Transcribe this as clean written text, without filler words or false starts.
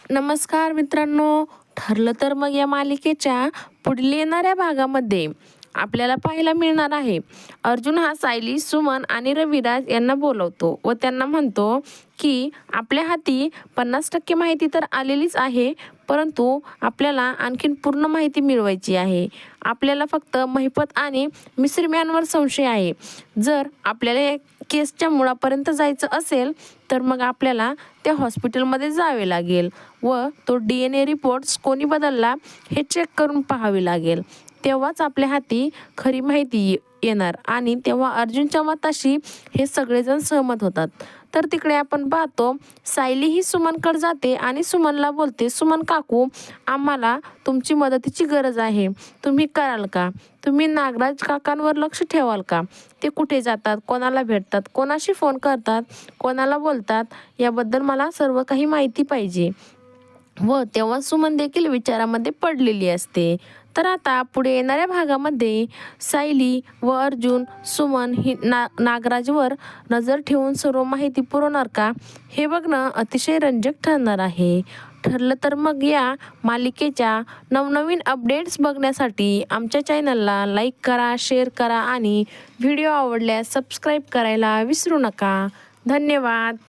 नमस्कार मित्रांनो, ठरलं तर मग या मालिकेच्या पुढील येणाऱ्या भागामध्ये आपल्याला पाहायला मिळणार आहे. अर्जुन हा सायली, सुमन आणि रविराज यांना बोलवतो व त्यांना म्हणतो की आपल्या हाती 50% माहिती तर आलेलीच आहे, परंतु आपल्याला आणखीन पूर्ण माहिती मिळवायची आहे. आपल्याला फक्त महिपत आणि मिस्त्रीमॅनवर संशय आहे. जर आपल्याला या केसच्या मुळापर्यंत जायचं असेल तर मग आपल्याला त्या हॉस्पिटलमध्ये जावे लागेल व तो DNA रिपोर्ट्स कोणी बदलला हे चेक करून पाहावे लागेल. तेव्हाच आपल्या हाती खरी माहिती येणार आणि तेव्हा अर्जुनच्या मताशी हे सगळेजण सहमत होतात. तर तिकडे आपण पाहतो सायली ही सुमनकडे जाते आणि सुमनला बोलते, सुमन काकू, आम्हाला तुमची मदतीची गरज आहे. तुम्ही कराल का? तुम्ही नागराज काकांवर लक्ष ठेवाल का? ते कुठे जातात, कोणाला भेटतात, कोणाशी फोन करतात, कोणाला बोलतात, याबद्दल मला सर्व काही माहिती पाहिजे. व तेव्हा सुमन देखील विचारामध्ये पडलेली असते. तर आता पुढे येणाऱ्या भागामध्ये सायली व अर्जुन सुमन ही नागराजवर नजर ठेवून सर्व माहिती पुरवणार का, हे बघणं अतिशय रंजक ठरणार आहे. ठरलं तर मग या मालिकेच्या नवनवीन अपडेट्स बघण्यासाठी आमच्या चॅनलला लाईक करा, शेअर करा आणि व्हिडिओ आवडल्यास सबस्क्राईब करायला विसरू नका. धन्यवाद.